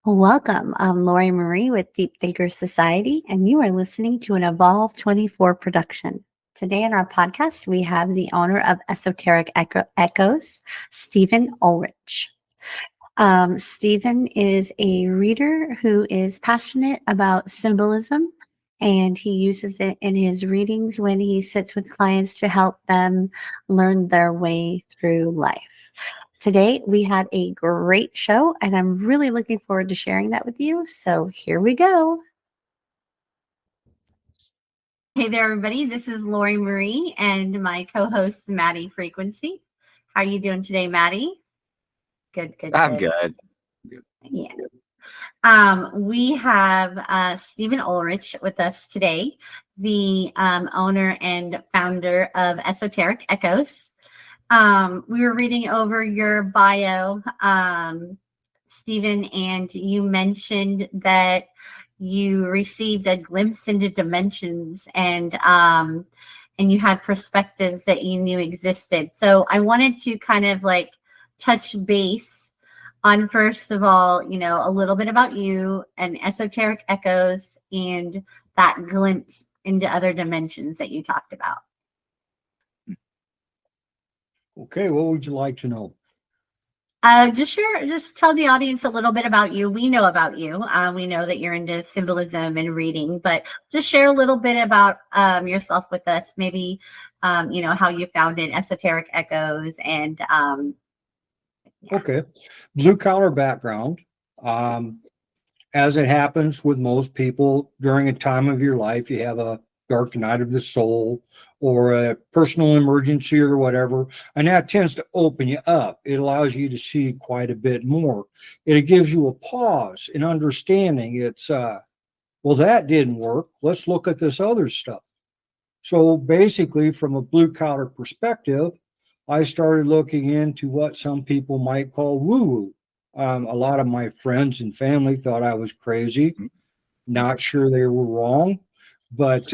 Welcome. I'm Lori Marie with Deep Thynkers Society, and you are listening to an Evolve 24 production. Today in our podcast, we have the owner of Esoteric Echoes, Stephen Ulrich. Stephen is a reader who is passionate about symbolism, and he uses it in his readings when he sits with clients to help them learn their way through life. Today, we had a great show, and I'm really looking forward to sharing that with you. So here we go. Hey there, everybody. This is Lori Marie and my co-host, Maddie Frequency. How are you doing today, Maddie? Good. I'm good. Yeah. We have Stephen Ulrich with us today, the owner and founder of Esoteric Echoes. We were reading over your bio, Stephen, and you mentioned that you received a glimpse into dimensions and you had perspectives that you knew existed. So I wanted to kind of like touch base on, first of all, a little bit about you and Esoteric Echoes and that glimpse into other dimensions that you talked about. Okay, what would you like to know? Just tell the audience a little bit about you. We know about you. We know that you're into symbolism and reading, but just share a little bit about yourself with us. Maybe, how you founded Esoteric Echoes and. Yeah. Okay, blue collar background. As it happens with most people during a time of your life, you have a dark night of the soul or a personal emergency or whatever, and that tends to open you up. It allows you to see quite a bit more. It gives you a pause in understanding. It's, well, that didn't work. Let's look at this other stuff. So basically, from a blue collar perspective, I started looking into what some people might call woo-woo. A lot of my friends and family thought I was crazy. Not sure they were wrong, but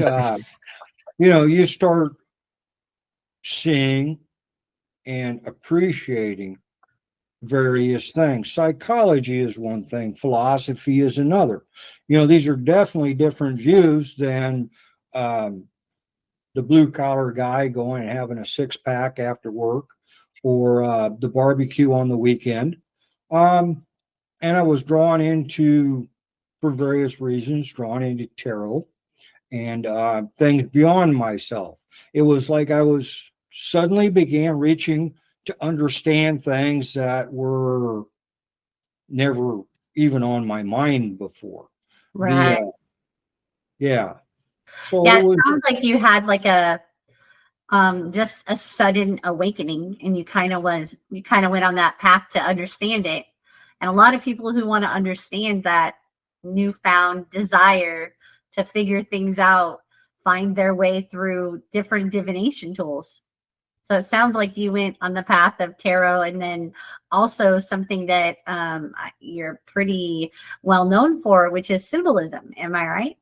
you start seeing and appreciating various things. Psychology is one thing, philosophy is another. These are definitely different views than the blue collar guy going and having a six-pack after work or the barbecue on the weekend. And I was drawn into, for various reasons, drawn into tarot and things beyond myself. It was like I was suddenly began reaching to understand things that were never even on my mind before. Right. Yeah. So yeah, it sounds like you had like a just a sudden awakening, and you kind of went on that path to understand it. And a lot of people who want to understand that newfound desire to figure things out find their way through different divination tools. So it sounds like you went on the path of tarot, and then also something that you're pretty well known for, which is symbolism. Am I right?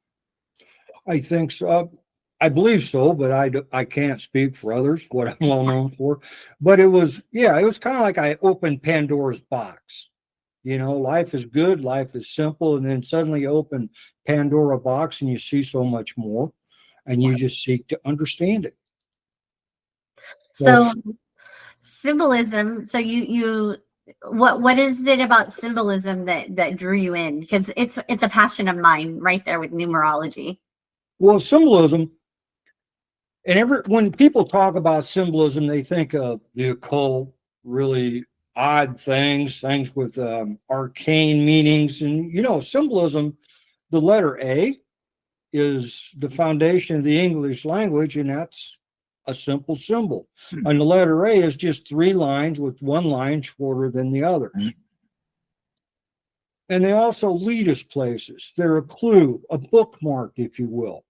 I think so. I believe so, but I can't speak for others, what I'm well known for. But it was kind of like I opened Pandora's box. Life is good, life is simple, and then suddenly you open Pandora box and you see so much more, and you just seek to understand it. So symbolism. So what is it about symbolism that drew you in? Because it's a passion of mine, right there with numerology. Well, symbolism, and when people talk about symbolism, they think of the occult, really odd things with arcane meanings. And, symbolism, the letter A is the foundation of the English language, and that's a simple symbol. And the letter A is just three lines with one line shorter than the others. And they also lead us places. They're a clue, a bookmark, if you will.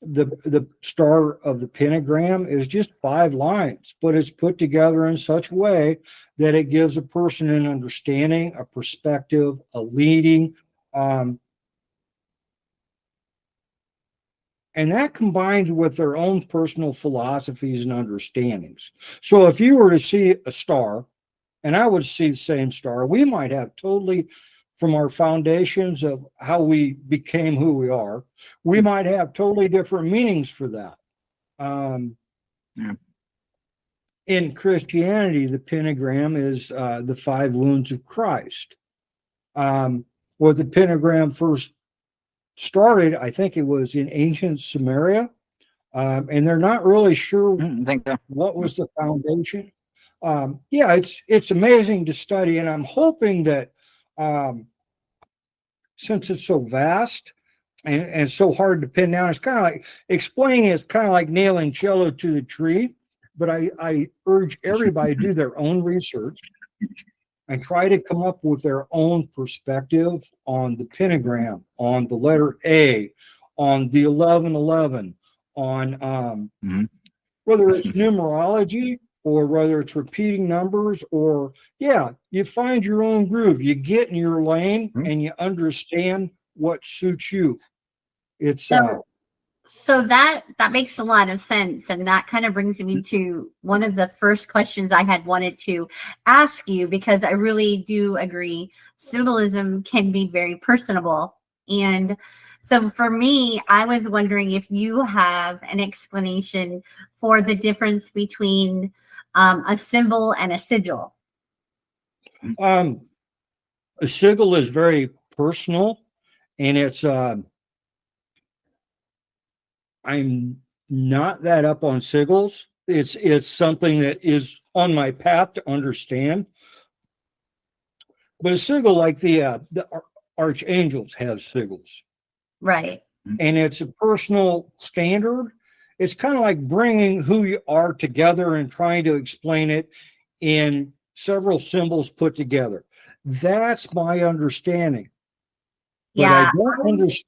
The star of the pentagram is just 5 lines, but it's put together in such a way that it gives a person an understanding, a perspective, a leading, and that combines with their own personal philosophies and understandings. So if you were to see a star and I would see the same star. We might have totally, from our foundations of how we became who we are, we might have totally different meanings for that. Yeah. In Christianity, the pentagram is the 5 wounds of Christ. Where the pentagram first started, I think it was in ancient Samaria, and they're not really sure I think so. what was the foundation. Yeah, it's amazing to study, and I'm hoping that since it's so vast and so hard to pin down, it's kind of like explaining it's kind of like nailing cello to the tree. But I urge everybody to do their own research and try to come up with their own perspective on the pentagram, on the letter A, on the 1111, on whether it's numerology or whether it's repeating numbers, or you find your own groove. You get in your lane and you understand what suits you. It's So that makes a lot of sense, and that kind of brings me to one of the first questions I had wanted to ask you, because I really do agree symbolism can be very personable. And so for me, I was wondering if you have an explanation for the difference between a symbol and a sigil. a sigil is very personal, and it's I'm not that up on sigils. It's something that is on my path to understand. But a sigil, like the archangels have sigils, Right. and it's a personal standard. It's kind of like bringing who you are together and trying to explain it in several symbols put together. That's my understanding. But I don't understand.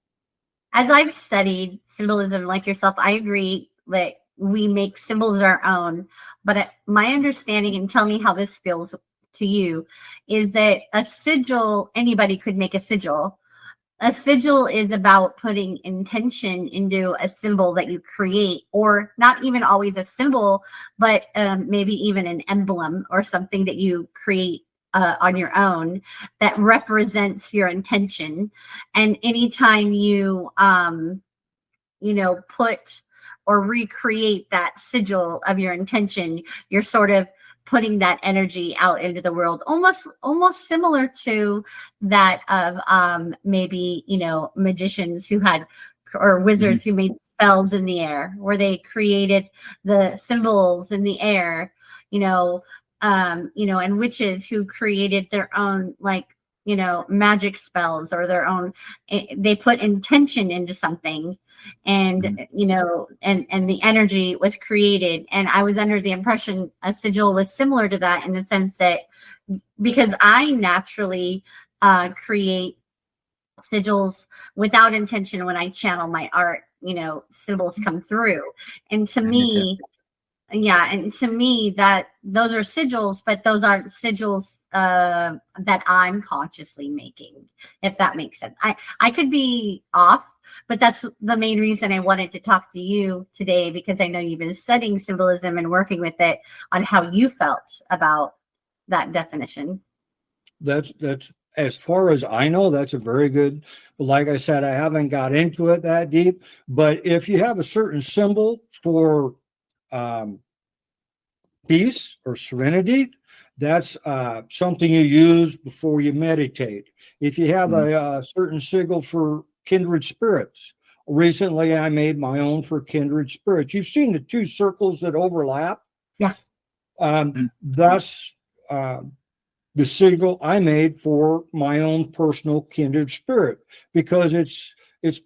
As I've studied symbolism like yourself, I agree that we make symbols our own. But my understanding, and tell me how this feels to you, is that a sigil, anybody could make a sigil. A sigil is about putting intention into a symbol that you create, or not even always a symbol, but maybe even an emblem or something that you create on your own that represents your intention. And anytime you put or recreate that sigil of your intention, you're sort of putting that energy out into the world, almost similar to that of maybe magicians who had, or wizards who made spells in the air, where they created the symbols in the air, and witches who created their own magic spells, or their own, they put intention into something, and and the energy was created. And I was under the impression a sigil was similar to that, in the sense that, because I naturally create sigils without intention when I channel my art, symbols come through. And to me, that those are sigils, but those aren't sigils that I'm consciously making, if that makes sense. I could be off, but that's the main reason I wanted to talk to you today, because I know you've been studying symbolism and working with it, on how you felt about that definition. That's as far as I know, that's a very good, but like I said, I haven't got into it that deep. But if you have a certain symbol for peace or serenity, that's something you use before you meditate. If you have a certain sigil for kindred spirits, recently I made my own for kindred spirits. You've seen the 2 circles that overlap? Yeah. Thus, the sigil I made for my own personal kindred spirit, because it's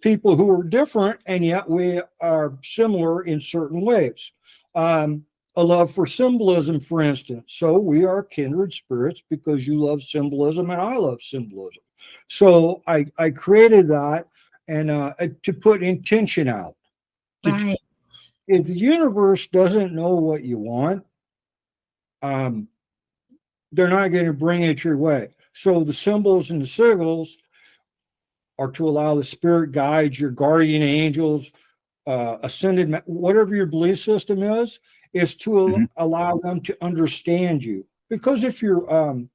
people who are different, and yet we are similar in certain ways. A love for symbolism, for instance. So we are kindred spirits because you love symbolism and I love symbolism. So I created that, and to put intention out. Right. If the universe doesn't know what you want, they're not going to bring it your way. So the symbols and the sigils are to allow the spirit guides, your guardian angels, ascended, whatever your belief system is to allow them to understand you because if your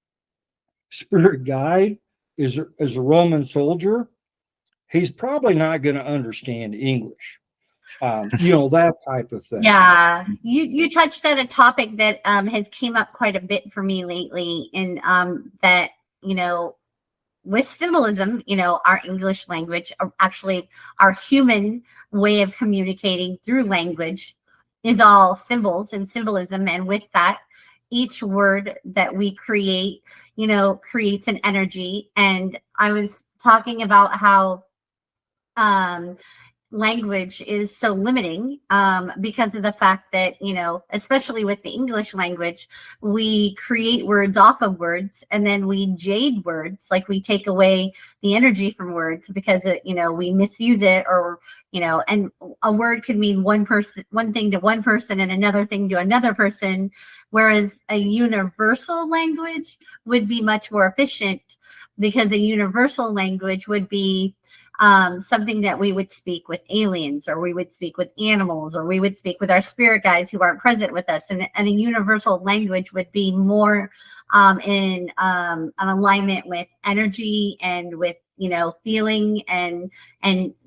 spirit guide is a Roman soldier, he's probably not going to understand English. That type of thing. Yeah, you touched on a topic that has came up quite a bit for me lately, and that with symbolism, our English language, actually our human way of communicating through language, is all symbols and symbolism, and with that, each word that we create, creates an energy. And I was talking about how language is so limiting because of the fact that, especially with the English language, we create words off of words, and then we jade words, like we take away the energy from words because we misuse it, or and a word could mean one thing to one person and another thing to another person, whereas a universal language would be much more efficient, because a universal language would be something that we would speak with aliens, or we would speak with animals, or we would speak with our spirit guides who aren't present with us. And a universal language would be more in an alignment with energy and with, feeling, and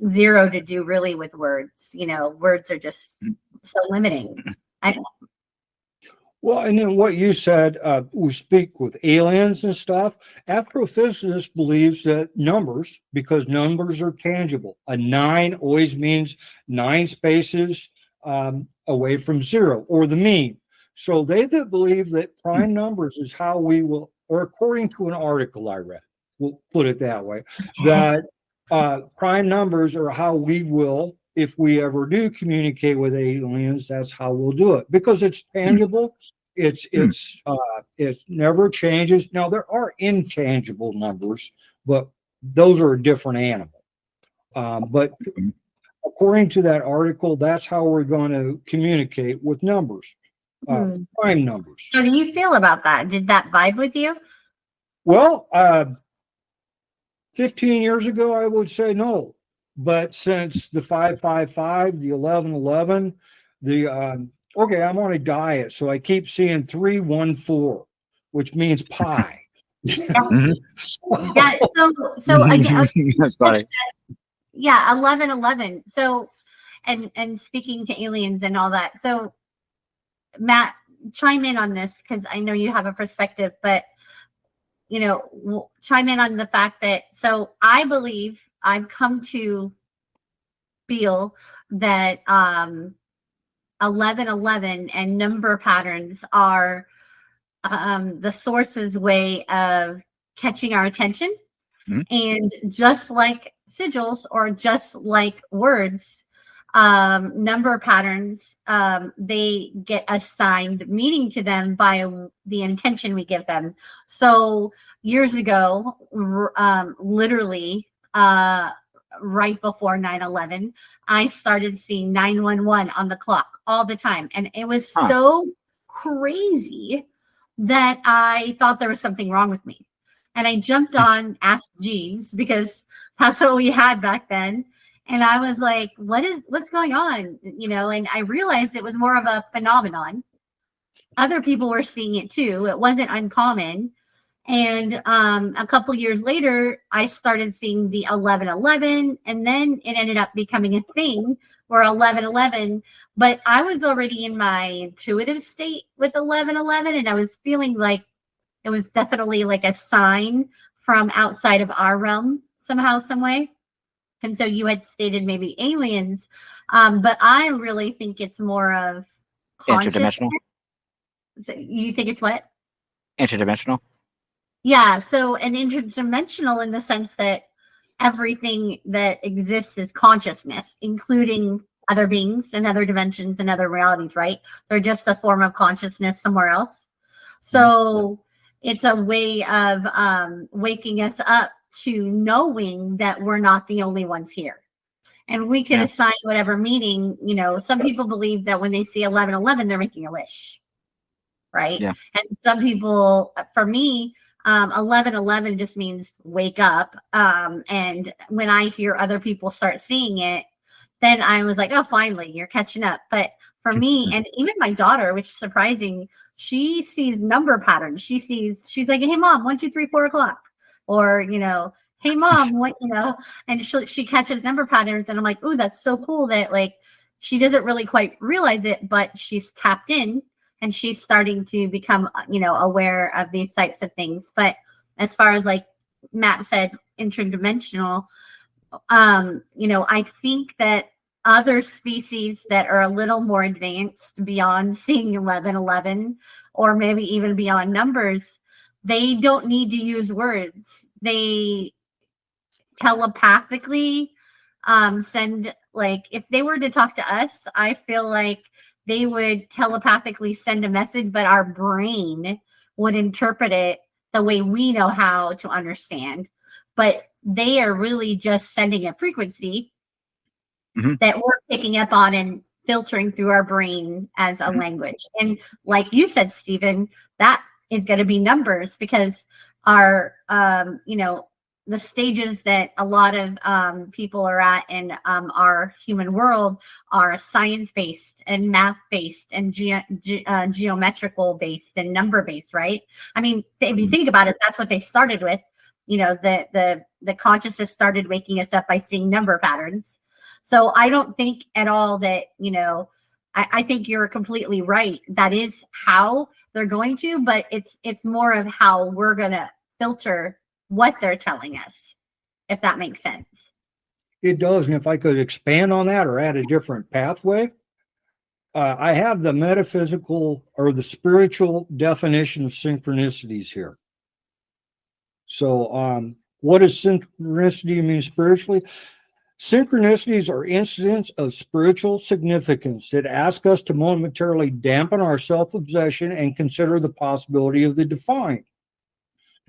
zero to do really with words. Words are just so limiting. Well, and then what you said, we speak with aliens and stuff. Astrophysicists believes that numbers, because numbers are tangible. A 9 always means 9 spaces away from 0, or the mean. So they that believe that prime numbers is how we will, or according to an article I read, we'll put it that way, that prime numbers are how we will, if we ever do communicate with aliens, that's how we'll do it, because it's tangible. It never changes. Now there are intangible numbers, but those are a different animal. But according to that article, that's how we're going to communicate with numbers, prime numbers. How do you feel about that? Did that vibe with you? Well, 15 years ago, I would say no. But since the 555, the 1111, okay, I'm on a diet, so I keep seeing 314, which means pie. Yeah. So again, That's funny. yeah, 1111. So, and speaking to aliens and all that. So, Matt, chime in on this, because I know you have a perspective, but chime in on the fact that, so I believe, I've come to feel that 1111 and number patterns are the source's way of catching our attention. And just like sigils, or just like words, number patterns, they get assigned meaning to them by the intention we give them. So years ago, literally right before 9/11, I started seeing 911 on the clock all the time, and it was so crazy that I thought there was something wrong with me. And I jumped on Ask Jeeves, because that's what we had back then. And I was like, what's going on? And I realized it was more of a phenomenon. Other people were seeing it too. It wasn't uncommon. And a couple years later, I started seeing the 1111, and then it ended up becoming a thing for 1111. But I was already in my intuitive state with 1111, and I was feeling like it was definitely like a sign from outside of our realm somehow, some way. And so you had stated maybe aliens, but I really think it's more of Interdimensional. So you think it's what? Interdimensional. Yeah. So an interdimensional in the sense that everything that exists is consciousness, including other beings and other dimensions and other realities, right? They're just a form of consciousness somewhere else. So it's a way of waking us up to knowing that we're not the only ones here. And we can assign whatever meaning, some people believe that when they see 1111, they're making a wish, right? Yeah. And some people, for me, 1111 just means wake up. And when I hear other people start seeing it, then I was like, oh, finally, you're catching up. But for me, and even my daughter, which is surprising, she sees number patterns. She's like, hey mom, 1, 2, 3, 4 o'clock. Or, hey mom, what, and she catches number patterns. And I'm like, ooh, that's so cool that like, she doesn't really quite realize it, but she's tapped in and she's starting to become, aware of these types of things. But as far as like Matt said, interdimensional, I think that other species that are a little more advanced beyond seeing 1111 or maybe even beyond numbers, they don't need to use words. They telepathically send, like, if they were to talk to us, I feel like they would telepathically send a message, but our brain would interpret it the way we know how to understand. But they are really just sending a frequency that we're picking up on and filtering through our brain as a language. And like you said, Stephen, that is going to be numbers, because our, the stages that a lot of people are at in our human world are science-based and math-based and geometrical-based and number-based, right? I mean, if you think about it, that's what they started with. The consciousness started waking us up by seeing number patterns. So I don't think at all that, I think you're completely right. That is how they're going to, but it's more of how we're going to filter what they're telling us, if that makes sense. It does. And if I could expand on that or add a different pathway, I have the metaphysical or the spiritual definition of synchronicities here. So what does synchronicity mean spiritually? Synchronicities are incidents of spiritual significance that ask us to momentarily dampen our self-obsession and consider the possibility of the divine.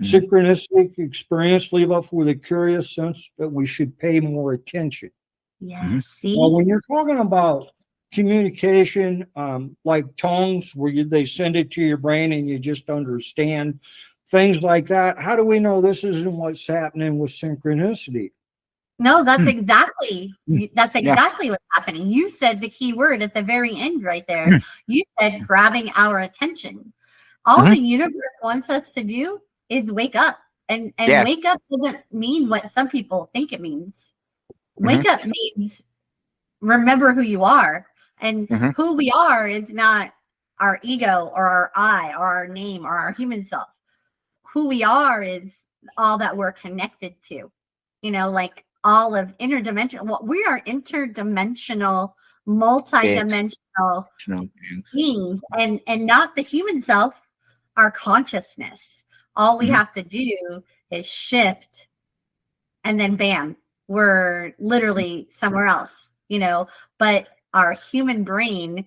Synchronistic experience leave us with a curious sense that we should pay more attention. Yes. See? Well, when you're talking about communication, like tongues, where they send it to your brain and you just understand things like that, how do we know this isn't what's happening with synchronicity? No, that's exactly what's happening. You said the key word at the very end right there. You said grabbing our attention. All the universe wants us to do is wake up. And wake up doesn't mean what some people think it means. Wake up means remember who you are. And who we are is not our ego or our I or our name or our human self. Who we are is all that we're connected to. Like all of interdimensional. Well, we are interdimensional, multidimensional beings, and not the human self, our consciousness. All we have to do is shift, and then bam, we're literally somewhere else, but our human brain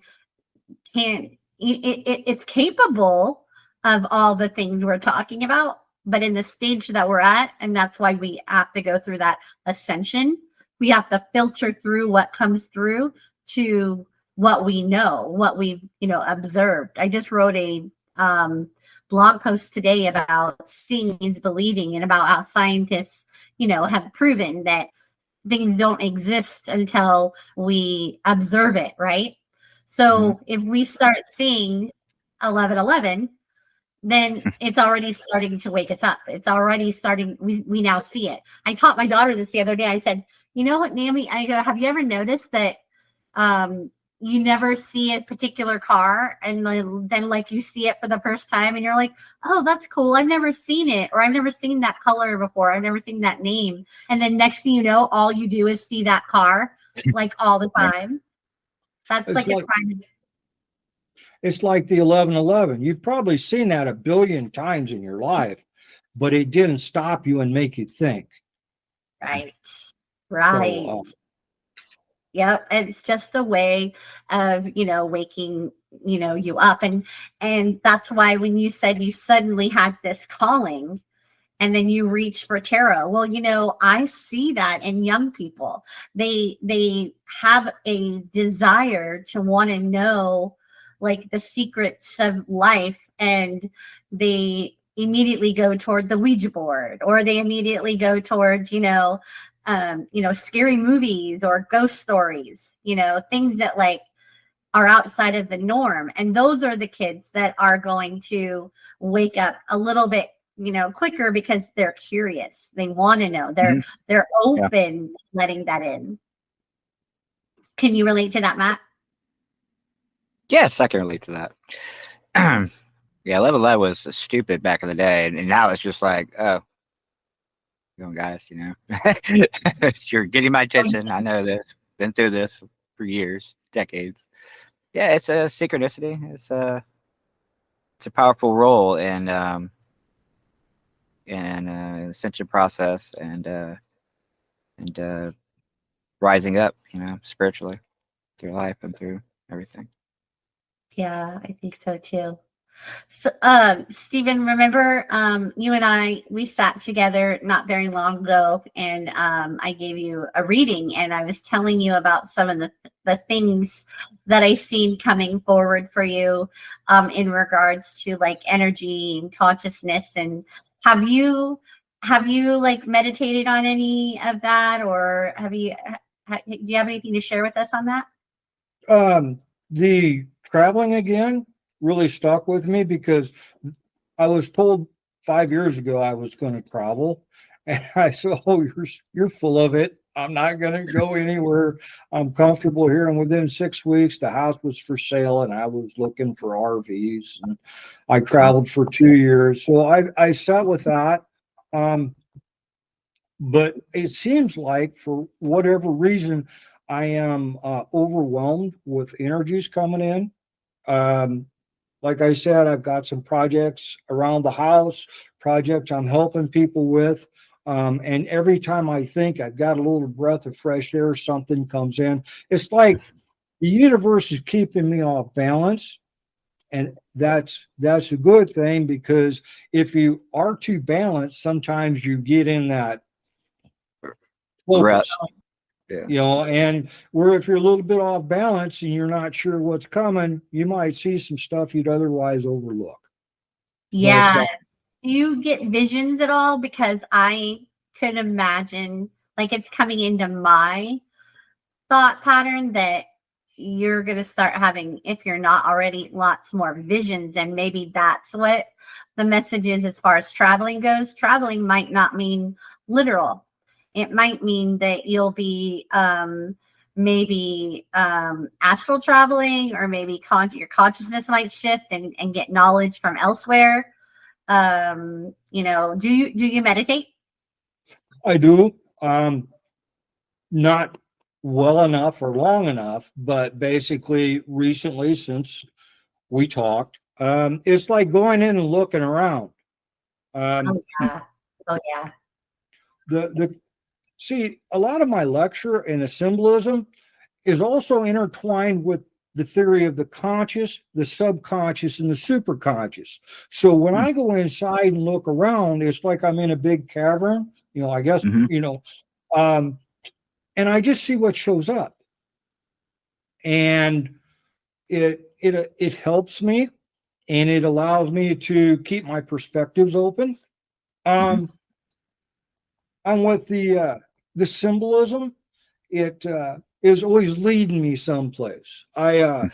it's capable of all the things we're talking about. But in the stage that we're at, and that's why we have to go through that ascension, we have to filter through what comes through to what we know, what we've, observed. I just wrote a blog post today about seeing is believing, and about how scientists, have proven that things don't exist until we observe it, right? So if we start seeing 1111, then it's already starting to wake us up. It's already starting. We now see it. I taught my daughter this the other day. I said, you know what, Naomi, I go, have you ever noticed that you never see a particular car, and then like you see it for the first time and you're like, oh, that's cool. I've never seen it, or I've never seen that color before. I've never seen that name. And then next thing you know, all you do is see that car like all the time. That's like a crime. It's like the 1111. You've probably seen that a billion times in your life, but it didn't stop you and make you think. Right. So, Yep. It's just a way of, waking, you up. And that's why when you said you suddenly had this calling and then you reach for tarot, well, I see that in young people. They have a desire to want to know like the secrets of life, and they immediately go toward the Ouija board, or they immediately go toward, scary movies or ghost stories, things that like are outside of the norm. And those are the kids that are going to wake up a little bit, quicker because they're curious. They want to know. They're open, letting that in. Can you relate to that, Matt? Yes, I can relate to that. Yeah, level lead was stupid back in the day, and now it's just like, oh, guys, you're getting my attention. I know this. Been through this for years, decades. Yeah, it's a synchronicity. It's a powerful role in ascension process and rising up, spiritually through life and through everything. Yeah, I think so too. So, Stephen, remember, you and we sat together not very long ago, and I gave you a reading, and I was telling you about some of the things that I seen coming forward for you, in regards to like energy and consciousness. And have you like meditated on any of that, or do you have anything to share with us on that? The traveling again really stuck with me because I was told 5 years ago I was going to travel, and I said, "Oh, you're full of it. I'm not going to go anywhere. I'm comfortable here." And within 6 weeks, the house was for sale, and I was looking for RVs. And I traveled for 2 years, so I sat with that. But it seems like for whatever reason, I am overwhelmed with energies coming in. Like I said, I've got some projects around the house, projects I'm helping people with. And every time I think I've got a little breath of fresh air, something comes in. It's like the universe is keeping me off balance. And that's a good thing, because if you are too balanced, sometimes you get in that focus. Yeah. And where if you're a little bit off balance and you're not sure what's coming, you might see some stuff you'd otherwise overlook. Yeah. Do you get visions at all? Because I could imagine, like, it's coming into my thought pattern that you're going to start having, if you're not already, lots more visions. And maybe that's what the message is as far as traveling goes. Traveling might not mean literal. It might mean that you'll be maybe astral traveling, or maybe your consciousness might shift and get knowledge from elsewhere. Do you meditate? I do. Not well enough or long enough, but basically recently, since we talked, it's like going in and looking around. Oh yeah. See, a lot of my lecture and the symbolism is also intertwined with the theory of the conscious, the subconscious, and the superconscious. So when I go inside and look around, it's like I'm in a big cavern, I guess, and I just see what shows up. And it helps me, and it allows me to keep my perspectives open. And with the symbolism, it is always leading me someplace. I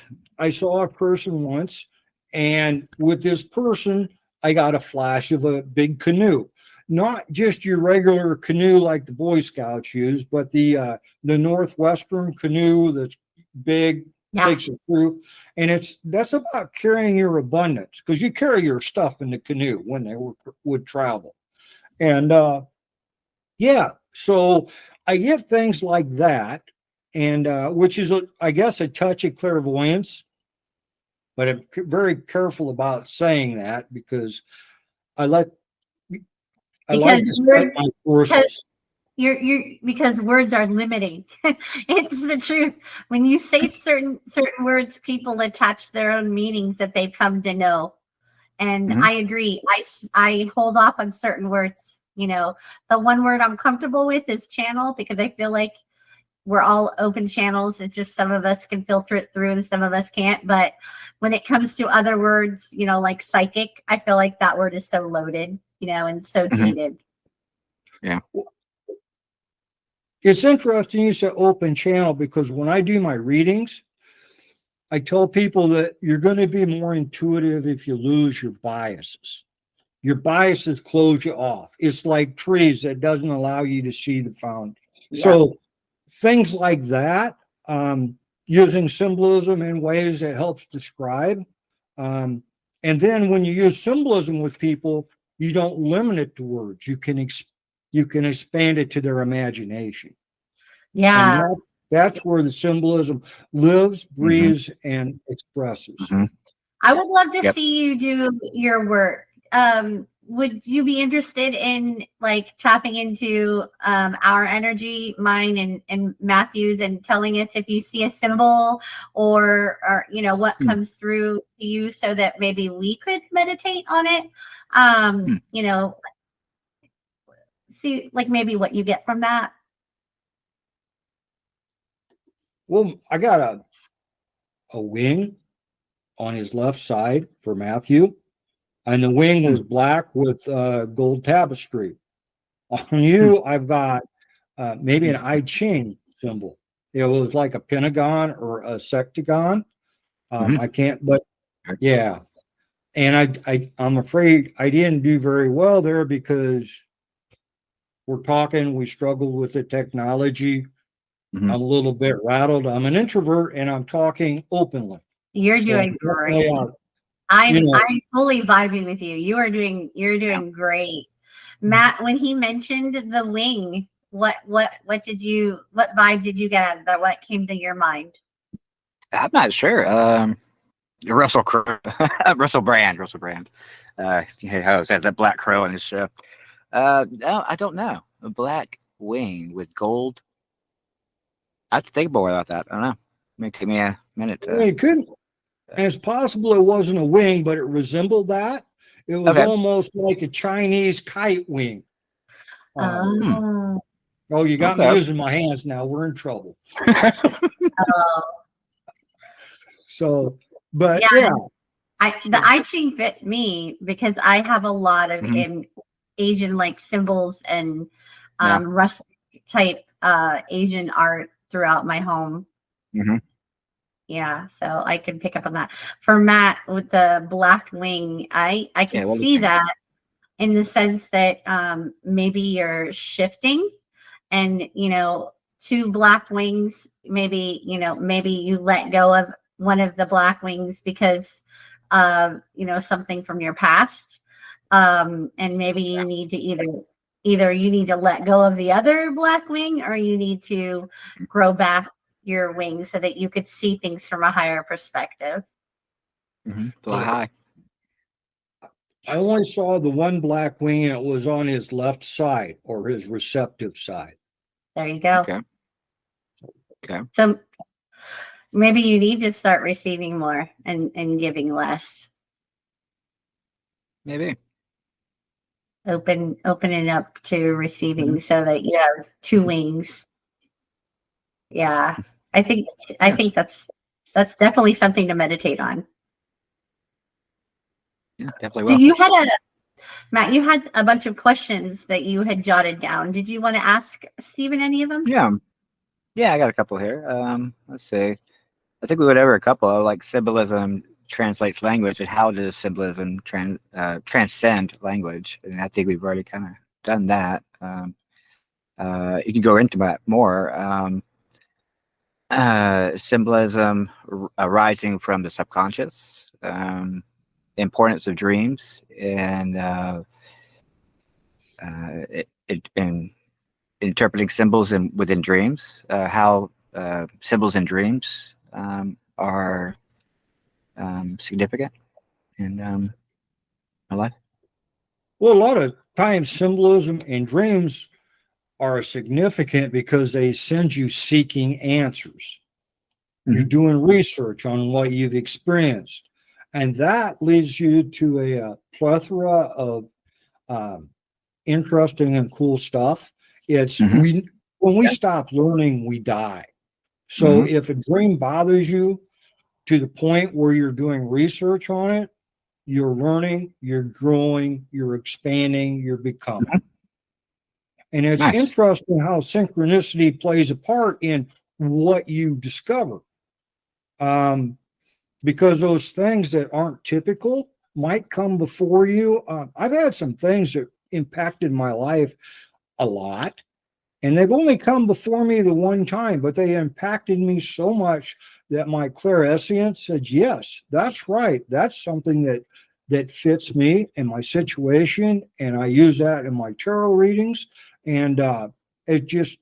saw a person once, and with this person, I got a flash of a big canoe, not just your regular canoe like the Boy Scouts use, but the Northwestern canoe that's big, takes you through, and that's about carrying your abundance, because you carry your stuff in the canoe when they would travel, and so I get things like that, and which is, I guess, a touch of clairvoyance, but I'm very careful about saying that, because I like to cite my sources. Because words are limiting. It's the truth. When you say certain words, people attach their own meanings that they've come to know. And I agree. I hold off on certain words. The one word I'm comfortable with is channel, because I feel like we're all open channels. It's just some of us can filter it through and some of us can't. But when it comes to other words, like psychic, I feel like that word is so loaded, and so tainted. Yeah. It's interesting you say open channel, because when I do my readings, I tell people that you're going to be more intuitive if you lose your biases. Your biases close you off. It's like trees that doesn't allow you to see the found. Yeah. So things like that, using symbolism in ways that helps describe. And then when you use symbolism with people, you don't limit it to words. You can expand it to their imagination. Yeah. And that's where the symbolism lives, breathes, and expresses. Mhm. I would love to Yep. see you do your work. Would you be interested in like tapping into our energy, mine and Matthew's, and telling us if you see a symbol or you know what comes through to you, so that maybe we could meditate on it? You know, see like maybe what you get from that. Well, I got a wing on his left side for Matthew, and the wing was black with gold tapestry. On you, I've got maybe an I Ching symbol. It was like a pentagon or a sectagon. I can't, but yeah. And I'm afraid I didn't do very well there because we're talking, we struggled with the technology. I'm a little bit rattled. I'm an introvert and I'm talking openly. You're So doing great. I'm fully vibing with you. You're doing great. Matt, when he mentioned the wing, what vibe did you get out of that? What came to your mind? I'm not sure. Russell Crowe, Russell Brand. He has that black crow in his show. No, I don't know. A black wing with gold. I have to think more about that. I don't know. It may take me a minute to. It couldn't. It's possible it wasn't a wing, but it resembled that. It was almost like a Chinese kite wing. Oh, you got me using my hands now. We're in trouble. So, but yeah. The I Ching fit me because I have a lot of Asian like symbols and rustic type Asian art throughout my home. Yeah, so I can pick up on that. For Matt with the black wing, I can see that in the sense that maybe you're shifting, and you know, two black wings. Maybe you let go of one of the black wings because of something from your past, and maybe you need to either you need to let go of the other black wing, or you need to grow back your wings so that you could see things from a higher perspective. Fly high. I only saw the one black wing, and it was on his left side or his receptive side. There you go. Okay. So maybe you need to start receiving more and giving less. Maybe. Open it up to receiving so that you have two wings. Yeah. I think that's definitely something to meditate on. Yeah, definitely will. So Matt, you had a bunch of questions that you had jotted down. Did you want to ask Stephen any of them? Yeah, I got a couple here. Let's see. I think we went over a couple. Like symbolism translates language, and how does symbolism transcend language? And I think we've already kind of done that. You can go into that more. Symbolism arising from the subconscious, importance of dreams, and interpreting symbols within dreams, how symbols in dreams are significant in my life. Well, a lot of times symbolism in dreams are significant because they send you seeking answers. You're doing research on what you've experienced, and that leads you to a plethora of interesting and cool stuff. It's when we stop learning, we die. So if a dream bothers you to the point where you're doing research on it, you're learning, you're growing, you're expanding, you're becoming. And it's interesting how synchronicity plays a part in what you discover. because those things that aren't typical might come before you. I've had some things that impacted my life a lot, and they've only come before me the one time, but they impacted me so much that my clairsentience said, yes, that's right. That's something that fits me and my situation. And I use that in my tarot readings. And it just,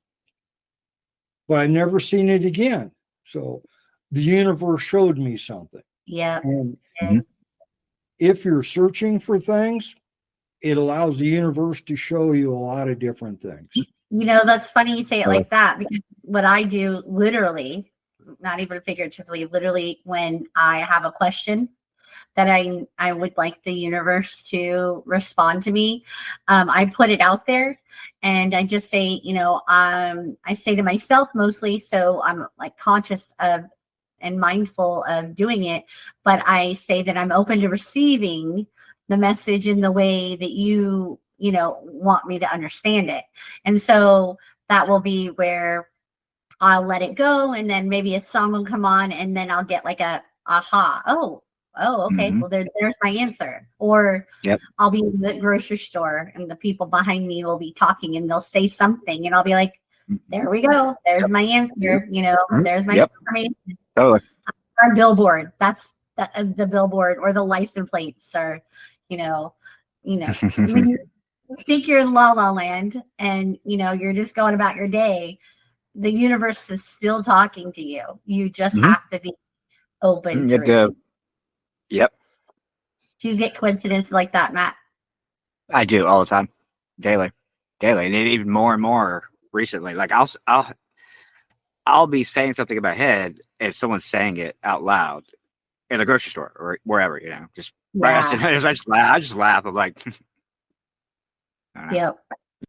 but I've never seen it again. So the universe showed me something. Yeah. And Mhm. if you're searching for things, it allows the universe to show you a lot of different things. You know, that's funny you say it Oh. like that, because what I do literally, not even figuratively, literally, when I have a question that I would like the universe to respond to me, I put it out there, and I just say, you know, I say to myself mostly, so I'm like conscious of and mindful of doing it, but I say that I'm open to receiving the message in the way that you know, want me to understand it. And so that will be where I'll let it go, and then maybe a song will come on, and then I'll get like a aha. Oh, okay. Mhm. Well, there's my answer. Or Yep. I'll be in the grocery store, and the people behind me will be talking, and they'll say something, and I'll be like, there we go. There's my answer. You know, Mhm. there's my Yep. information. Totally. Our billboard. That's the billboard, or the license plates, or you know, when you think you're in La La Land, and you know you're just going about your day, the universe is still talking to you. You just Mhm. have to be open You to have to- receive. Yep. Do you get coincidences like that, Matt? I do all the time, daily, and even more and more recently. Like I'll be saying something in my head, and someone's saying it out loud in the grocery store or wherever, you know. Just right. I just laugh. I'm like, I don't know. Yep.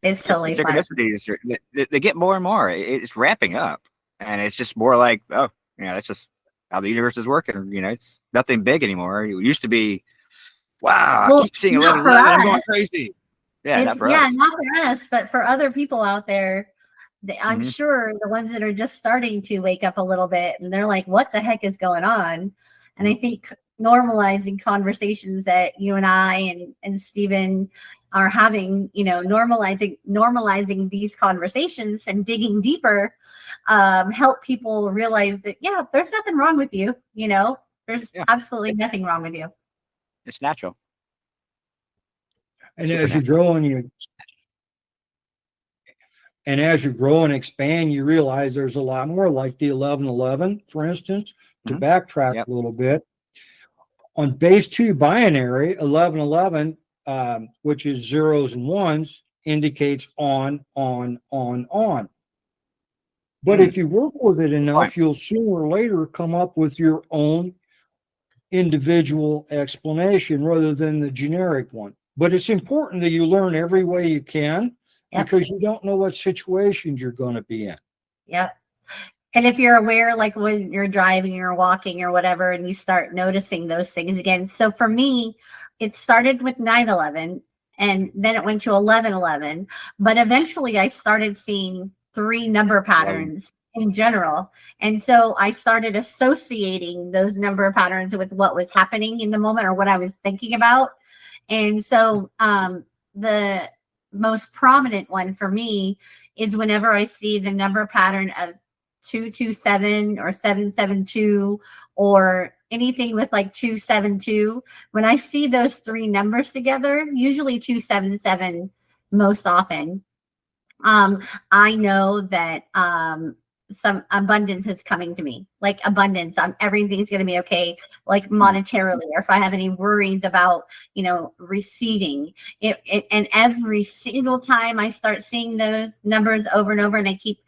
It's totally fun. Synchronicities, they get more and more. It's ramping up, and it's just more like, oh, you know, that's just how the universe is working. You know, it's nothing big anymore. It used to be, wow, Well, I keep seeing not 11, for 11, I'm us. going crazy. Yeah, not for us. Not for us, but for other people out there. I'm Mhm. sure the ones that are just starting to wake up a little bit, and they're like, what the heck is going on? And I think normalizing conversations that you and I and Stephen are having, you know, normalizing these conversations and digging deeper, help people realize that, yeah, there's nothing wrong with you. You know, there's Yeah. absolutely nothing wrong with you. It's natural. And as you grow and expand, you realize there's a lot more, like the 1111, for instance. To Mhm. backtrack Yep. a little bit, on base 2 binary, 1111, which is zeros and ones, indicates on. But if you work with it enough, you'll sooner or later come up with your own individual explanation rather than the generic one. But it's important that you learn every way you can, Yep. because you don't know what situations you're going to be in. Yep. And if you're aware, like when you're driving or walking or whatever, and you start noticing those things again. So for me, it started with 9/11, and then it went to 11/11. But eventually I started seeing 3 number patterns in general. And so I started associating those number patterns with what was happening in the moment, or what I was thinking about. And so the most prominent one for me is whenever I see the number pattern of 227 or 772, or anything with like 272. When I see those 3 numbers together, usually 277 most often, I know that some abundance is coming to me, like abundance. Everything's going to be okay, like monetarily, or if I have any worries about, you know, receiving it. And every single time I start seeing those numbers over and over, and I keep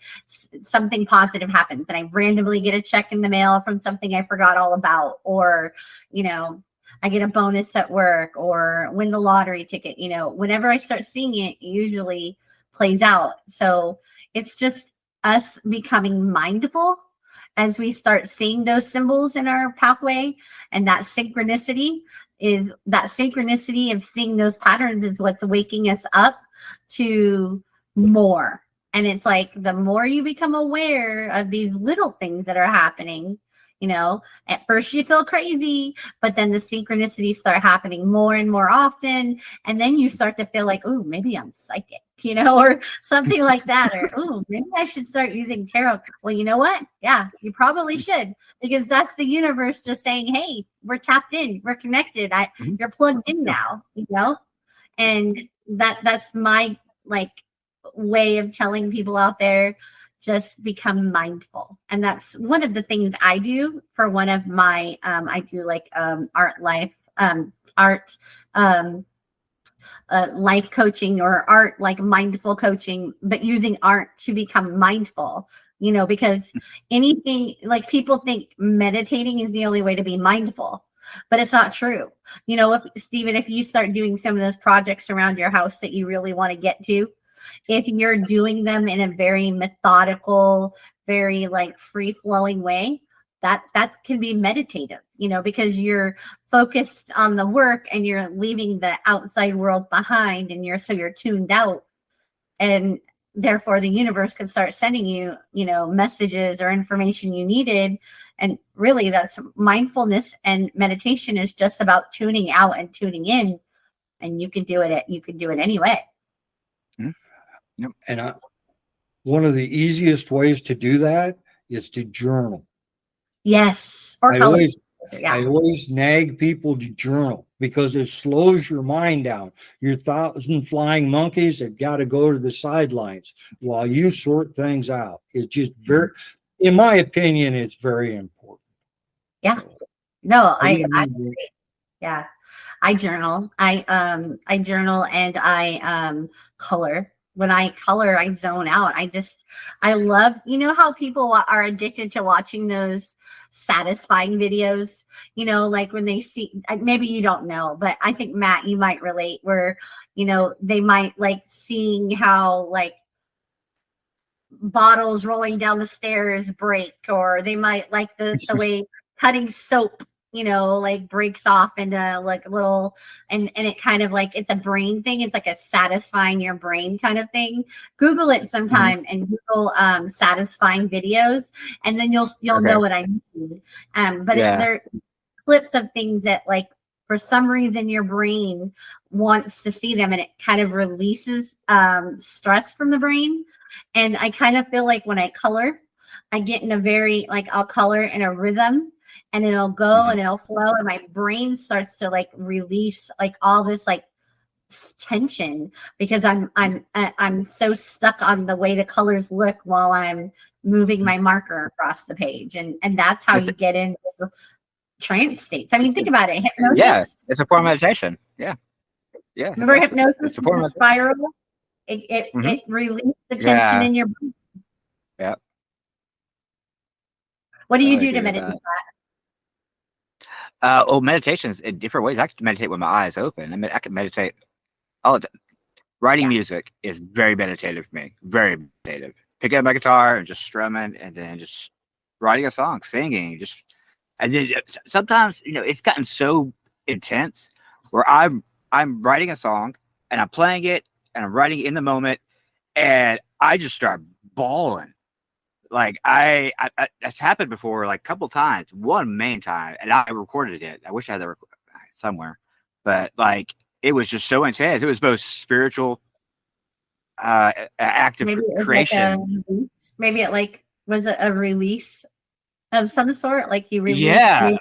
something positive happens, and I randomly get a check in the mail from something I forgot all about, or, you know, I get a bonus at work, or win the lottery ticket. You know, whenever I start seeing it, usually plays out. So it's just us becoming mindful as we start seeing those symbols in our pathway, and that synchronicity of seeing those patterns is what's waking us up to more. And it's like the more you become aware of these little things that are happening, You know, at first you feel crazy, but then the synchronicities start happening more and more often. And then you start to feel like, oh, maybe I'm psychic, you know, or something like that. Or, oh, maybe I should start using tarot. Well, you know what? Yeah, you probably should, because that's the universe just saying, hey, we're tapped in, we're connected. You're plugged in now, you know? And that's my like way of telling people out there, just become mindful. And that's one of the things I do for one of my I do like art life coaching, or art like mindful coaching, but using art to become mindful, you know, because anything, like, people think meditating is the only way to be mindful, but it's not true. You know, Stephen, if you start doing some of those projects around your house that you really want to get to, if you're doing them in a very methodical, very like free-flowing way, that can be meditative, you know, because you're focused on the work and you're leaving the outside world behind, and you're tuned out, and therefore the universe can start sending you, you know, messages or information you needed. And really, that's mindfulness, and meditation is just about tuning out and tuning in, and you can do it anyway. Yep. And one of the easiest ways to do that is to journal. Yes. Or I always nag people to journal, because it slows your mind down. Your 1,000 flying monkeys have got to go to the sidelines while you sort things out. It's just in my opinion, it's very important. Yeah. No, I agree. Yeah. I journal. I journal, and I color. When I color, I zone out. I love, you know how people are addicted to watching those satisfying videos, you know, like when they see, maybe you don't know, but I think, Matt, you might relate, where, you know, they might like seeing how like bottles rolling down the stairs break, or they might like the way cutting soap, you know, like breaks off into like little, and it kind of like, it's a brain thing. It's like a satisfying your brain kind of thing. Google it sometime and Google satisfying videos, and then you'll know what I mean. But they're clips of things that, like, for some reason your brain wants to see them, and it kind of releases stress from the brain. And I kind of feel like when I color, I get in a very, like, I'll color in a rhythm, and it'll go and it'll flow, and my brain starts to like release like all this like tension, because I'm so stuck on the way the colors look while I'm moving my marker across the page, and that's how you get into trance states. I mean, think about it. Hypnosis. Yeah, it's a form of meditation. Yeah. Remember hypnosis? It's a form of spiral. It releases the tension in your brain. Yeah. What do you do to meditate? Meditation is in different ways. I can meditate with my eyes open. I mean, I can meditate all the time. Writing music is very meditative for me. Very meditative. Picking up my guitar and just strumming, and then just writing a song, singing, and then sometimes, you know, it's gotten so intense where I'm writing a song and I'm playing it and I'm writing it in the moment, and I just start bawling. Like that's happened before, like a couple times. One main time, and I recorded it. I wish I had that somewhere, but like it was just so intense. It was both spiritual, act of creation. Maybe it like was it a release of some sort? Like you released.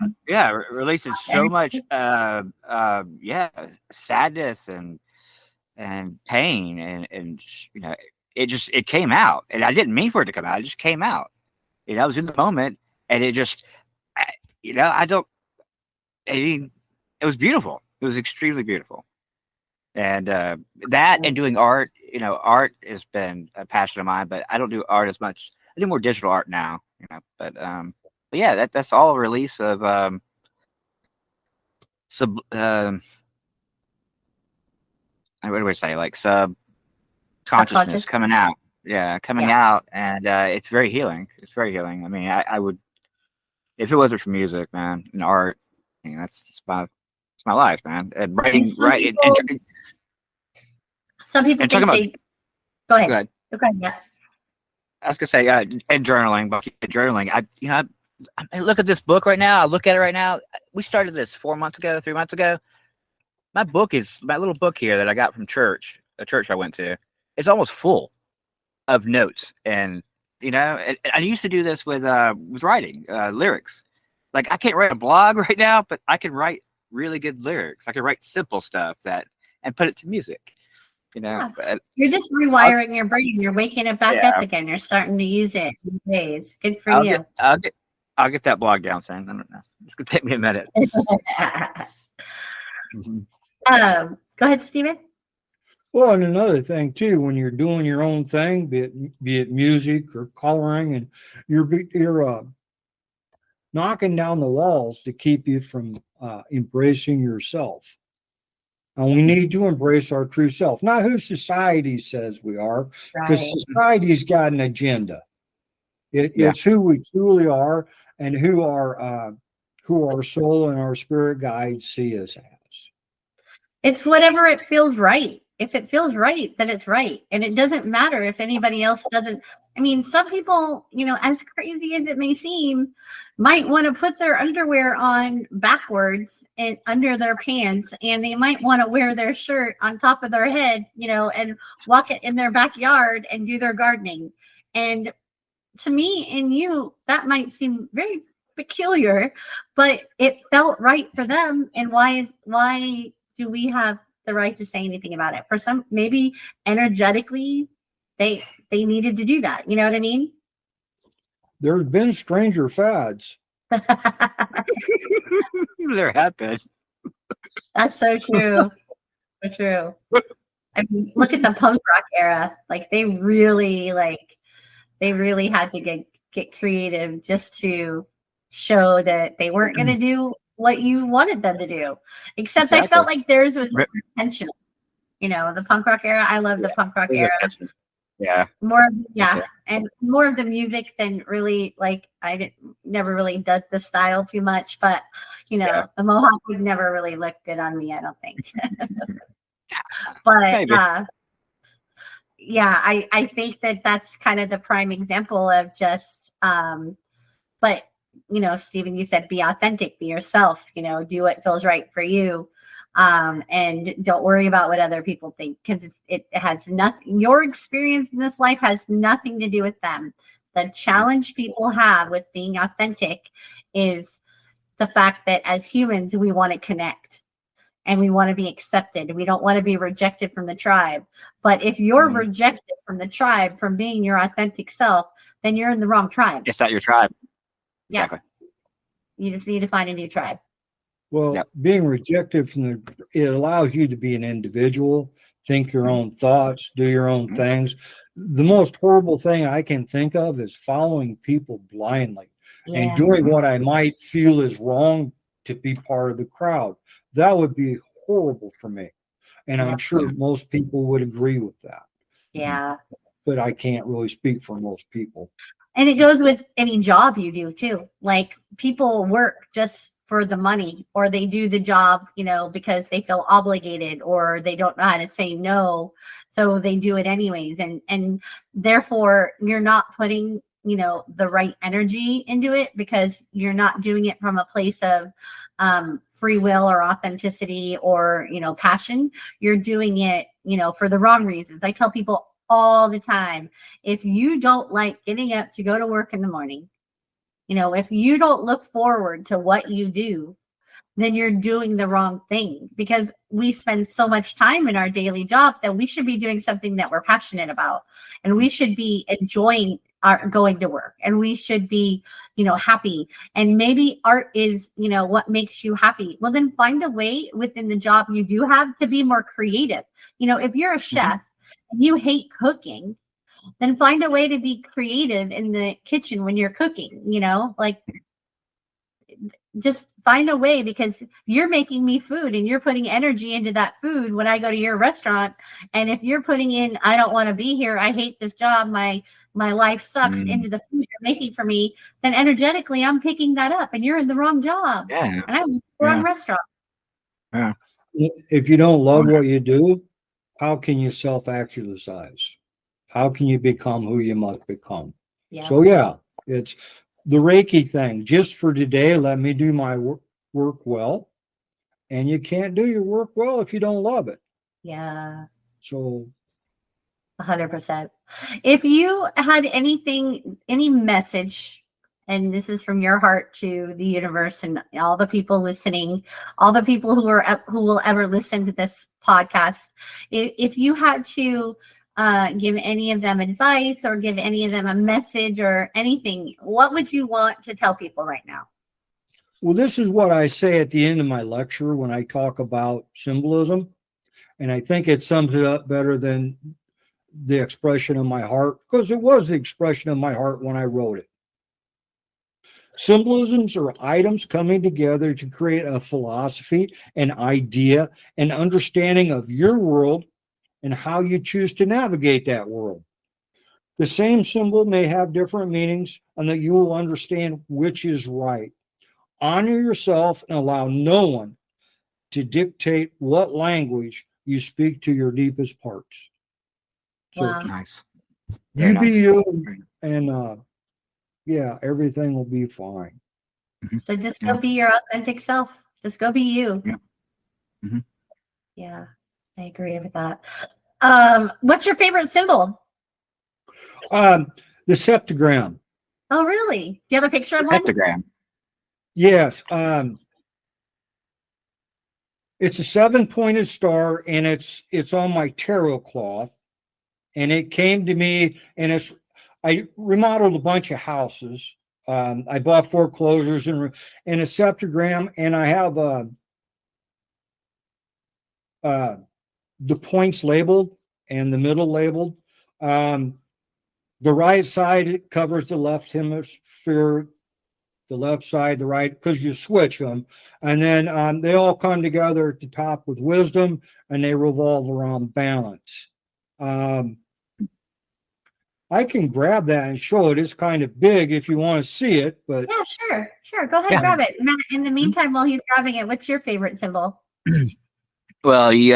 Releasing so much, sadness and pain, and you know. It came out, and I didn't mean for it to come out. It just came out. You know, I was in the moment, and it just, you know, it was beautiful. It was extremely beautiful. And that and doing art, you know, art has been a passion of mine, but I don't do art as much. I do more digital art now, you know, but yeah, that's all a release of what do we say? Like consciousness coming out, out, and it's very healing. It's very healing. I mean, I would, if it wasn't for music, man, and art, I mean, it's my life, man. And writing, some people think they. Go ahead. Yeah. I was gonna say, and journaling, but journaling, I mean, look at this book right now. I look at it right now. We started this 4 months ago, 3 months ago. My little book here that I got from church, a church I went to. It's almost full of notes, and I used to do this with writing lyrics. Like, I can't write a blog right now, but I can write really good lyrics. I can write simple stuff and put it to music. Yeah. But You're just rewiring your brain. You're waking it back up again. You're starting to use it these days. Good for you. I'll get that blog down soon. I don't know. It's gonna take me a minute. Go ahead, Stephen. Well, and another thing too, when you're doing your own thing, be it music or coloring, and you're knocking down the walls to keep you from embracing yourself. And we need to embrace our true self, not who society says we are, because society's got an agenda. It's who we truly are and who our soul and our spirit guides see us as. It's whatever it feels right. If it feels right, then it's right. And it doesn't matter if anybody else doesn't. I mean, some people, as crazy as it may seem, might want to put their underwear on backwards and under their pants, and they might want to wear their shirt on top of their head, and walk it in their backyard and do their gardening. And to me and you, that might seem very peculiar, but it felt right for them. And why do we have the right to say anything about it? For some, maybe energetically, they needed to do that. You know what I mean? There's been stranger fads. There have been. That's so true. So true. I mean, look at the punk rock era. Like, they really had to get creative just to show that they weren't going to do what you wanted them to do. Except exactly. I felt like theirs was intentional. The punk rock era. I love the punk rock era. Yeah. And more of the music than really, like, I never really dug the style too much, but the mohawk would never really look good on me, I don't think. But I think that's kind of the prime example of just but Stephen, you said be authentic, be yourself, do what feels right for you. And don't worry about what other people think, because it has nothing. Your experience in this life has nothing to do with them. The challenge people have with being authentic is the fact that as humans, we want to connect and we want to be accepted. We don't want to be rejected from the tribe. But if you're rejected from the tribe from being your authentic self, then you're in the wrong tribe. It's not your tribe. Yeah. Exactly. You just need to find a new tribe. Well, being rejected it allows you to be an individual, think your own thoughts, do your own things. The most horrible thing I can think of is following people blindly and doing what I might feel is wrong to be part of the crowd. That would be horrible for me. And I'm sure most people would agree with that. Yeah. But I can't really speak for most people. And it goes with any job you do too. Like, people work just for the money, or they do the job, because they feel obligated, or they don't know how to say no, so they do it anyways. And therefore you're not putting, the right energy into it, because you're not doing it from a place of free will or authenticity or, passion. You're doing it, for the wrong reasons. I tell people all the time, if you don't like getting up to go to work in the morning, if you don't look forward to what you do, then you're doing the wrong thing, because we spend so much time in our daily job that we should be doing something that we're passionate about, and we should be enjoying our going to work, and we should be, happy. And maybe art is, what makes you happy. Well, then find a way within the job you do have to be more creative. If you're a chef and you hate cooking, then find a way to be creative in the kitchen when you're cooking, just find a way, because you're making me food and you're putting energy into that food when I go to your restaurant. And if you're putting in, I don't want to be here, I hate this job, my life sucks, into the food you're making for me, then energetically I'm picking that up, and you're in the wrong job. And I'm in the wrong restaurant. Yeah. If you don't love what you do, how can you self-actualize? How can you become who you must become? So it's the Reiki thing, just for today, let me do my work well. And you can't do your work well if you don't love it. Yeah. So 100%. If you had any message, and this is from your heart to the universe and all the people listening, all the people who will ever listen to this podcast, if you had to give any of them advice or give any of them a message or anything, what would you want to tell people right now? well, this is what I say at the end of my lecture when I talk about symbolism. And I think it sums it up better than the expression of my heart, because it was the expression of my heart when I wrote it. Symbolisms are items coming together to create a philosophy, an idea, an understanding of your world and how you choose to navigate that world. The same symbol may have different meanings, and that you will understand which is right. Honor yourself and allow no one to dictate what language you speak to your deepest parts. So Wow. Nice. you Very be nice. you, and yeah, everything will be fine. So just go be your authentic self. Just go be you. Yeah. Mhm. Yeah, I agree with that. What's your favorite symbol? The septagram. Oh, really? Do you have a picture of one? Heptagram. Yes. It's a 7-pointed star, and it's on my tarot cloth, and it came to me, and I remodeled a bunch of houses. I bought foreclosures and a septagram, and I have the points labeled and the middle labeled. The right side covers the left hemisphere, the left side, the right, because you switch them. And then they all come together at the top with wisdom, and they revolve around balance. I can grab that and show it. It's kind of big if you want to see it, but Yeah, sure. Go ahead and grab it. Matt, in the meantime, while he's grabbing it, what's your favorite symbol? Well, you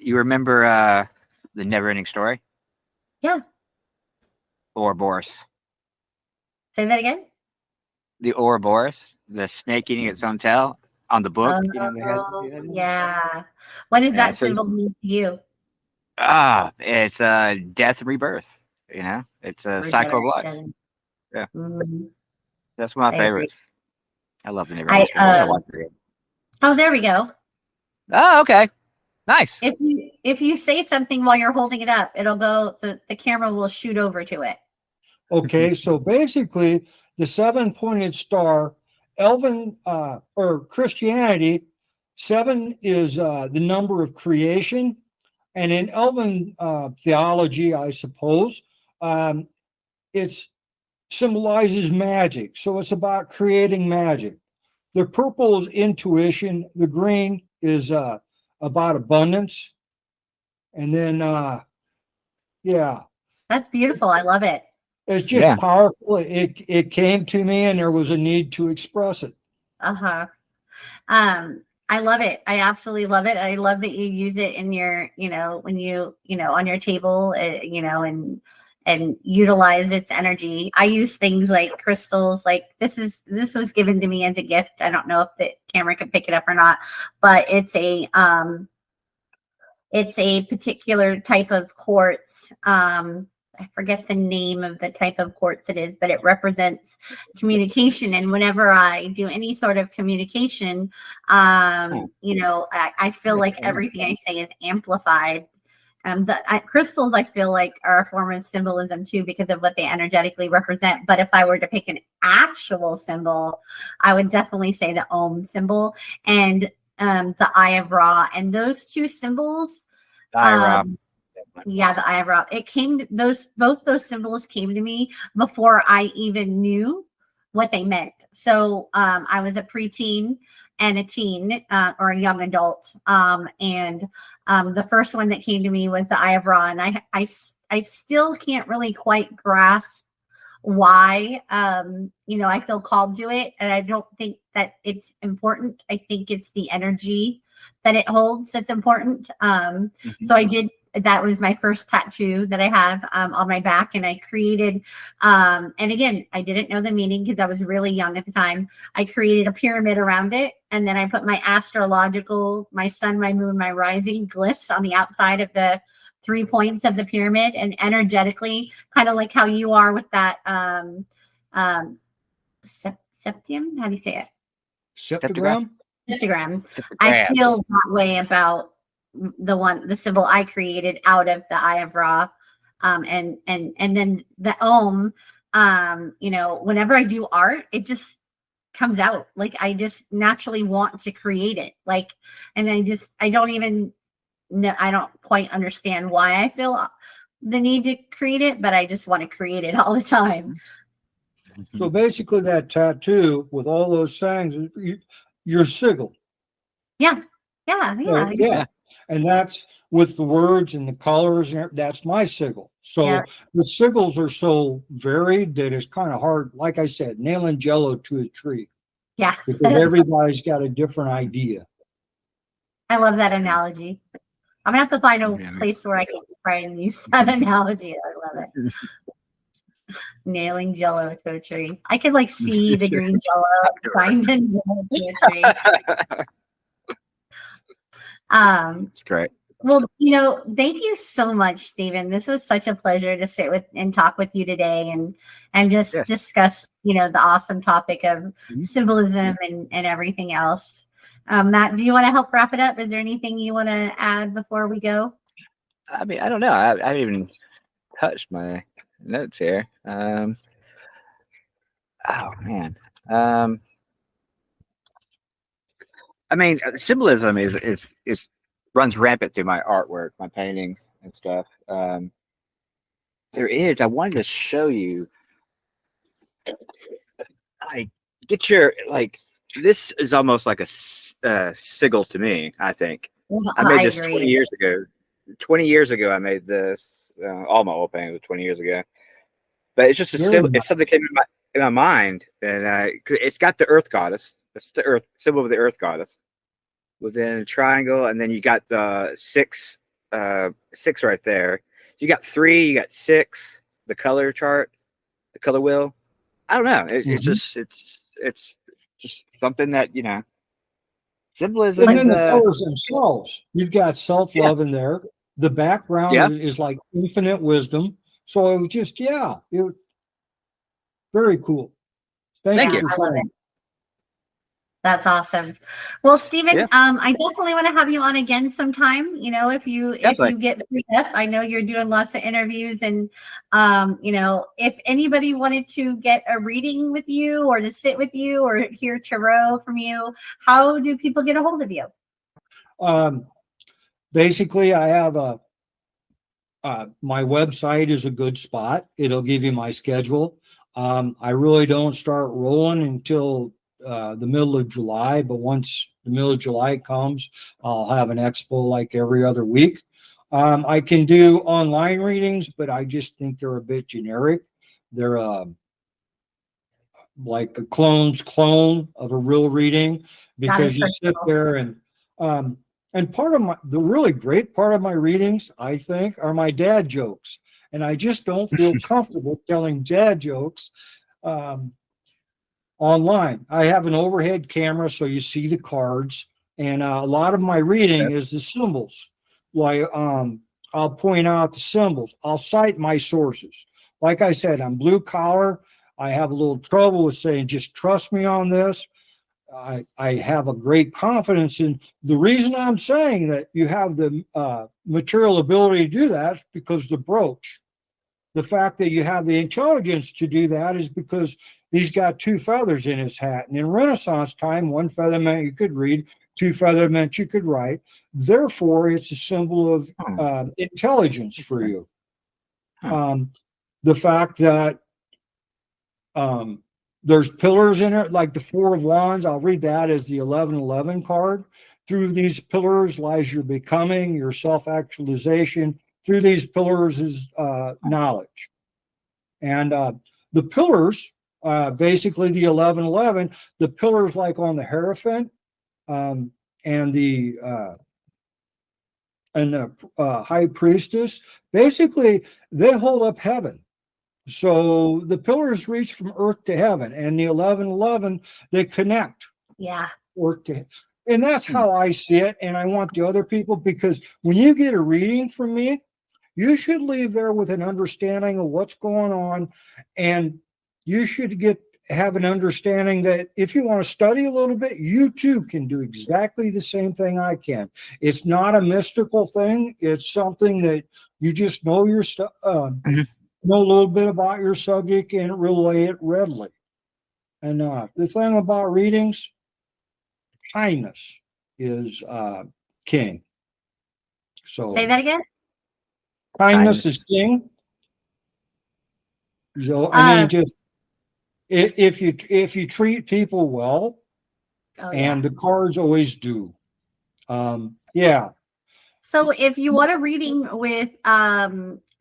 remember the never-ending story? Yeah. Ouroboros. Say that again. The Ouroboros, the snake eating its own tail on the book. You know, they had, Yeah. What does Yeah, that so symbol mean to you? it's death, rebirth. You know, it's a cycle of life. Yeah. Mhm. That's one of my I agree. favorites. I love the never-ending story. I gotta watch it again. Oh, there we go. Oh, okay. Nice. If you say something while you're holding it up, it'll go. The camera will shoot over to it. okay. So basically, the 7-pointed star, Elven or Christianity, 7 is the number of creation. And in Elven theology, I suppose, it symbolizes magic. So it's about creating magic. The purple is intuition. The green is about abundance. And then, yeah, That's beautiful. I love it. it's just Yeah. powerful. It came to me, and there was a need to express it. Uh-huh. I love it. I absolutely love it. I love that you use it in your, when you, on your table, and utilize its energy. I use things like crystals. Like this was given to me as a gift. I don't know if the camera can pick it up or not, but it's a particular type of quartz. I forget the name of the type of quartz it is, but it represents communication. And whenever I do any sort of communication, I feel like everything I say is amplified. Crystals, I feel like, are a form of symbolism too, because of what they energetically represent. But if I were to pick an actual symbol, I would definitely say the Om symbol and the Eye of Ra. And those two symbols, The Eye the Eye of Ra. Both those symbols came to me before I even knew what they meant. So I was a preteen and a teen or a young adult. And the first one that came to me was the Eye of Ra. And I still can't really quite grasp why, I feel called to it. And I don't think that it's important. I think it's the energy that it holds that's important. So I that was my first tattoo that I have on my back. And I created, and again, I didn't know the meaning because I was really young at the time. I created a pyramid around it. And then I put my astrological, my sun, my moon, my rising glyphs on the outside of the 3 points of the pyramid, and energetically, kind of like how you are with that septium. How do you say it? Septogram? Septogram. I feel that way about the symbol I created out of the Eye of Ra, and then the Om. Whenever I do art, it just comes out. Like I just naturally want to create it. Like, and I don't even know. I don't quite understand why I feel the need to create it, but I just want to create it all the time. So basically, that tattoo with all those sayings, your sigil. Yeah. And that's with the words and the colors. That's my sigil. So the sigils are so varied that it's kind of hard, like I said, nailing Jello to a tree. Yeah. Because everybody's got a different idea. I love that analogy. I'm gonna have to find a place where I can try and use that analogy. I love it. Nailing Jello to a tree. I could like see the green Jello trying to nail it to a tree. It's great. Well, thank you so much, Stephen. This was such a pleasure to sit with and talk with you today and just discuss, the awesome topic of symbolism and everything else. Matt, do you want to help wrap it up? Is there anything you want to add before we go? I mean, I don't know. I haven't even touched my notes here. Oh man. I mean, symbolism is runs rampant through my artwork, my paintings and stuff. I wanted to show you. I get your this is almost like a sigil to me. I think I made this 20 years ago. 20 years ago, I made this. All my oil paintings were 20 years ago. But it's just a symbol. It's something that came in my mind, and it's got the Earth Goddess. It's the Earth symbol of the Earth Goddess within a triangle, and then you got the six right there. You got 3, you got 6. The color chart, the color wheel. I don't know. It's just something that symbolism. And then the colors themselves. You've got self-love in there. The background is like infinite wisdom. So it was just it was very cool. Thank you. I love it. That's awesome. Well, Stephen, I definitely want to have you on again sometime. If you get free up, I know you're doing lots of interviews, and if anybody wanted to get a reading with you or to sit with you or hear tarot from you, how do people get a hold of you? Basically, I have my website is a good spot. It'll give you my schedule. I really don't start rolling until the middle of July, but once the middle of July comes, I'll have an expo like every other week. I can do online readings, but I just think they're a bit generic. They're like a clone's clone of a real reading, because you sit there and part of the really great part of my readings, I think, are my dad jokes. And I just don't feel comfortable telling dad jokes online. I have an overhead camera, so you see the cards, and a lot of my reading is the symbols. Like I'll point out the symbols. I'll cite my sources. Like I said, I'm blue collar. I have a little trouble with saying just trust me on this. I have a great confidence in the reason I'm saying that you have the material ability to do that is because the brooch. The fact that you have the intelligence to do that is because he's got 2 feathers in his hat. And in Renaissance time, 1 feather meant you could read, 2 feather meant you could write. Therefore, it's a symbol of intelligence for you. The fact that there's pillars in it, like the 4 of Wands, I'll read that as the 1111 card. Through these pillars lies your becoming, your self-actualization. Through these pillars is knowledge. And the pillars, basically the 1111, the pillars like on the Hierophant and the and the high priestess, basically they hold up heaven. So the pillars reach from earth to heaven, and the 1111, they connect Yeah. earth to, and that's how I see it. And I want the other people, because when you get a reading from me, you should leave there with an understanding of what's going on, and you should have an understanding that if you want to study a little bit, you too can do exactly the same thing I can. It's not a mystical thing. It's something that you just know your stuff, know a little bit about your subject and relay it readily. And the thing about readings, kindness is king. So Say that again. kindness is king. So I mean, just if you treat people well, and the cards always do. Yeah. So if you want a reading with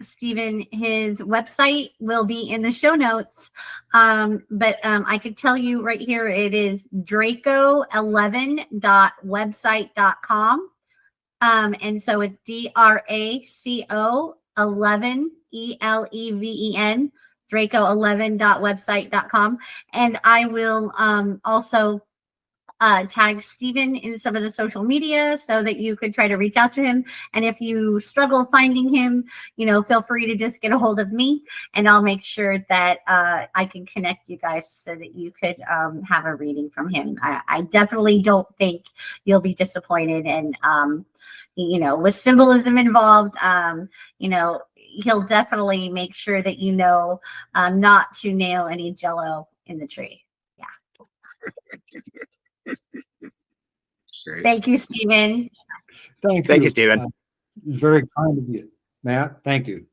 Stephen, his website will be in the show notes. But I could tell you right here, it is draco11.website.com. And so it's DRACO 11 ELEVEN, draco11.website.com. And I will also tag Stephen in some of the social media so that you could try to reach out to him. And if you struggle finding him, feel free to just get a hold of me, and I'll make sure that I can connect you guys so that you could have a reading from him. I definitely don't think you'll be disappointed. And, with symbolism involved, he'll definitely make sure that not to nail any jello in the tree. Yeah. Great. Thank you, Stephen. Thank you, you, Stephen. Very kind of you, Matt. Thank you.